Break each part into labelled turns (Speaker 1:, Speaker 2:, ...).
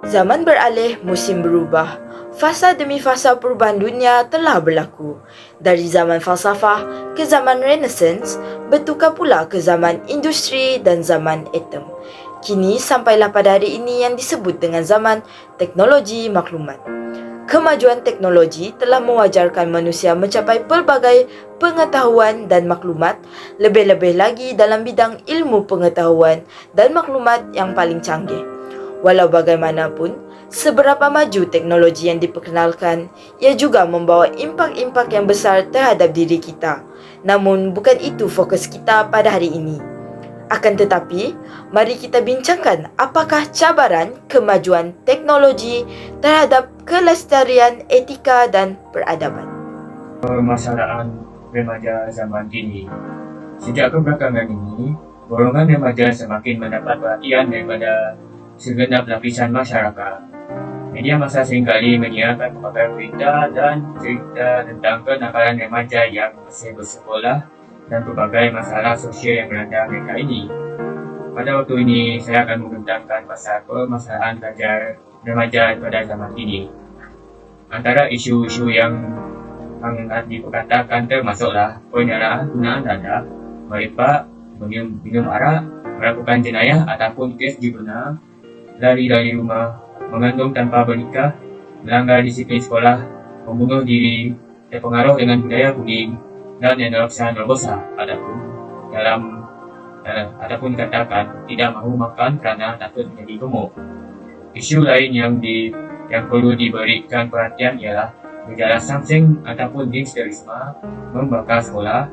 Speaker 1: Zaman beralih, musim berubah. Fasa demi fasa perubahan dunia telah berlaku. Dari zaman falsafah ke zaman Renaissance, bertukar pula ke zaman industri dan zaman atom. Kini sampailah pada hari ini yang disebut dengan zaman teknologi maklumat. Kemajuan teknologi telah mewajarkan manusia mencapai pelbagai pengetahuan dan maklumat, lebih-lebih lagi dalam bidang ilmu pengetahuan dan maklumat yang paling canggih. Walau bagaimanapun, seberapa maju teknologi yang diperkenalkan, ia juga membawa impak-impak yang besar terhadap diri kita. Namun, bukan itu fokus kita pada hari ini. Akan tetapi, mari kita bincangkan apakah cabaran kemajuan teknologi terhadap kelestarian etika dan peradaban.
Speaker 2: Permasalahan remaja zaman kini. Sejak kebelakangan ini, golongan remaja semakin mendapat perhatian daripada segenap lapisan masyarakat. Media massa seringkali menyiarkan pelbagai berita dan cerita tentang kenakalan remaja yang masih bersekolah dan pelbagai masalah sosial yang melanda mereka ini. Pada waktu ini, saya akan membentangkan pasal permasalahan pelajar remaja pada zaman kini. Antara isu-isu yang hangat diperkatakan termasuklah penyalahgunaan dana, meripak, minum arak, melakukan jenayah ataupun kes juguna, lari dari rumah, mengandung tanpa bernikah, melanggar disiplin sekolah, membunuh diri, terpengaruh dengan budaya kuning, dan anorexia nervosa. Adapun katakan tidak mahu makan kerana takut menjadi gemuk. Isu lain yang perlu diberikan perhatian ialah gejala samseng ataupun gangsterisme, membakar sekolah,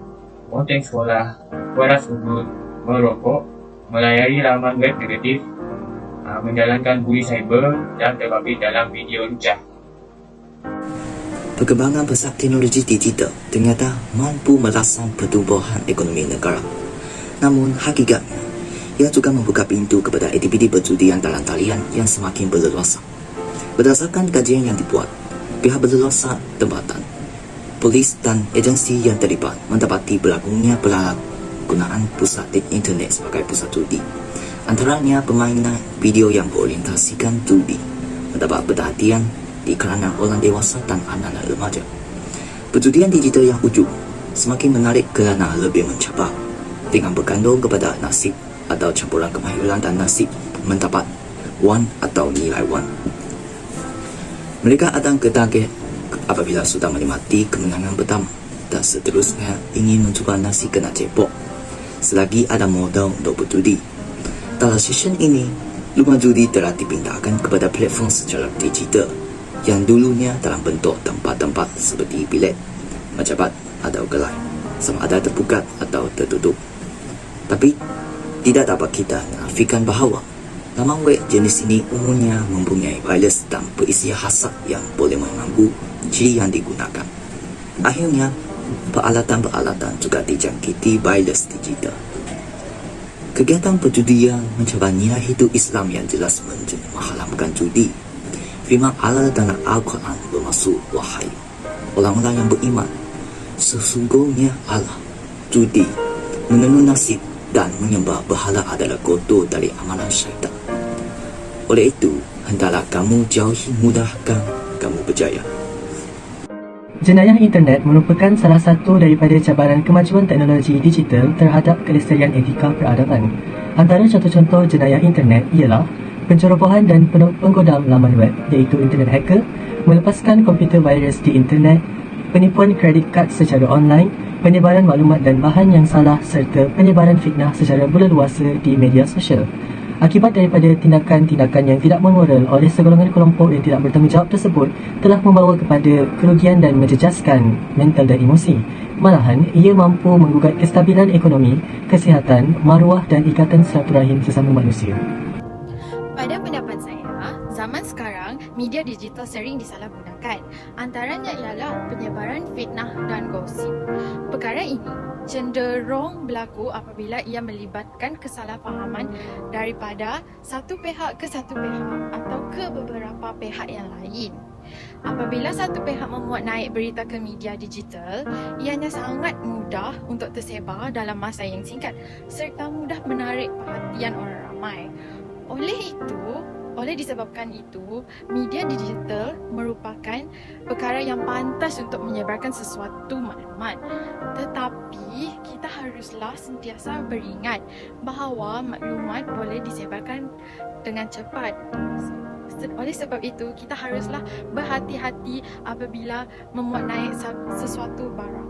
Speaker 2: monteng sekolah, waras ubud, merokok, melayari laman web negatif, menjalankan buli cyber dan terlebih dalam video lucah.
Speaker 3: Perkembangan pesat teknologi digital ternyata mampu merangsang pertumbuhan ekonomi negara. Namun hakikatnya, ia juga membuka pintu kepada aktiviti perjudian dalam talian yang semakin berleluasa. Berdasarkan kajian yang dibuat, pihak berleluasa tempatan, polis dan agensi yang terlibat mendapati berlakunya penyalahgunaan pusat internet sebagai pusat judi. Antaranya permainan video yang berorientasikan judi mendapat perhatian di kalangan orang dewasa dan anak-anak remaja. Perjudian digital yang ujuk semakin menarik kerana lebih mencabar dengan bergantung kepada nasib atau campuran kemahiran dan nasib mendapat wan atau nilai wan. Mereka akan ketarget apabila sudah menikmati kemenangan pertama dan seterusnya ingin mencuba nasi kena cepok selagi ada modal untuk berjudi. Dalam session ini, rumah judi telah dipindahkan kepada platform secara digital yang dulunya dalam bentuk tempat-tempat seperti bilet, pejabat atau gerai, sama ada terbuka atau tertutup. Tapi, tidak dapat kita menafikan bahawa laman web jenis ini umumnya mempunyai virus dan perisian hasad yang boleh mengganggu ciri yang digunakan. Akhirnya, peralatan-peralatan juga dijangkiti virus digital. Kegiatan perjudian mencabar nilai hidup Islam yang jelas mengharamkan judi. Firman Allah dalam Al-Quran bermaksud, wahai orang-orang yang beriman, sesungguhnya Allah, judi, menenun nasib dan menyembah berhala adalah kotor dari amalan syaitan. Oleh itu, hendaklah kamu jauhi mudahkan kamu berjaya.
Speaker 4: Jenayah internet merupakan salah satu daripada cabaran kemajuan teknologi digital terhadap kelestarian etika peradaban. Antara contoh-contoh jenayah internet ialah pencerobohan dan penggodam laman web iaitu internet hacker, melepaskan komputer virus di internet, penipuan kredit kad secara online, penyebaran maklumat dan bahan yang salah serta penyebaran fitnah secara berleluasa di media sosial. Akibat daripada tindakan-tindakan yang tidak moral oleh segolongan kelompok yang tidak bertanggungjawab tersebut telah membawa kepada kerugian dan menjejaskan mental dan emosi. Malahan, ia mampu menggugat kestabilan ekonomi, kesihatan, maruah dan ikatan silaturahim sesama manusia.
Speaker 5: Pada pendapat saya, zaman sekarang media digital sering disalahgunakan. Antaranya ialah penyebaran fitnah dan gosip. Perkara ini cenderung berlaku apabila ia melibatkan kesalahfahaman daripada satu pihak ke satu pihak atau ke beberapa pihak yang lain. Apabila satu pihak memuat naik berita ke media digital, ianya sangat mudah untuk tersebar dalam masa yang singkat serta mudah menarik perhatian orang ramai. Oleh itu, Oleh disebabkan itu, media digital merupakan perkara yang pantas untuk menyebarkan sesuatu maklumat. Tetapi, kita haruslah sentiasa beringat bahawa maklumat boleh disebarkan dengan cepat. Oleh sebab itu, kita haruslah berhati-hati apabila memuat naik sesuatu barang.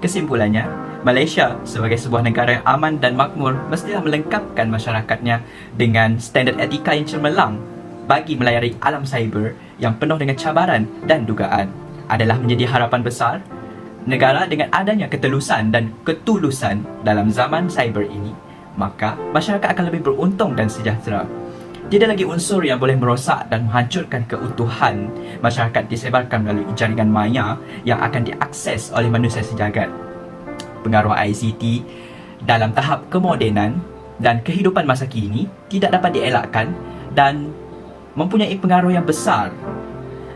Speaker 6: Kesimpulannya, Malaysia sebagai sebuah negara yang aman dan makmur mestilah melengkapkan masyarakatnya dengan standard etika yang cemerlang bagi melayari alam cyber yang penuh dengan cabaran dan dugaan. Adalah menjadi harapan besar negara dengan adanya ketelusan dan ketulusan dalam zaman cyber ini, maka masyarakat akan lebih beruntung dan sejahtera. Tiada lagi unsur yang boleh merosak dan menghancurkan keutuhan masyarakat disebarkan melalui jaringan maya yang akan diakses oleh manusia sejagat. Pengaruh ICT dalam tahap kemodenan dan kehidupan masa kini tidak dapat dielakkan dan mempunyai pengaruh yang besar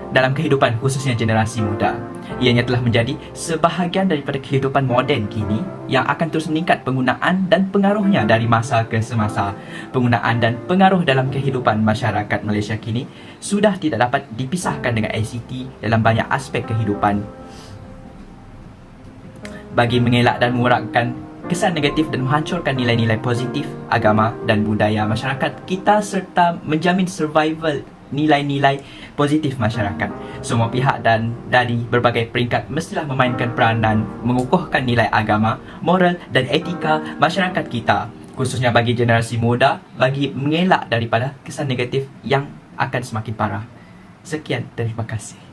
Speaker 6: dalam kehidupan khususnya generasi muda. Ianya telah menjadi sebahagian daripada kehidupan moden kini yang akan terus meningkat penggunaan dan pengaruhnya dari masa ke semasa. Penggunaan dan pengaruh dalam kehidupan masyarakat Malaysia kini sudah tidak dapat dipisahkan dengan ICT dalam banyak aspek kehidupan. Bagi mengelak dan mengurangi kesan negatif dan menghancurkan nilai-nilai positif agama dan budaya masyarakat kita serta menjamin survival nilai-nilai positif masyarakat. Semua pihak dan dari berbagai peringkat mestilah memainkan peranan mengukuhkan nilai agama, moral dan etika masyarakat kita, khususnya bagi generasi muda, bagi mengelak daripada kesan negatif yang akan semakin parah. Sekian, terima kasih.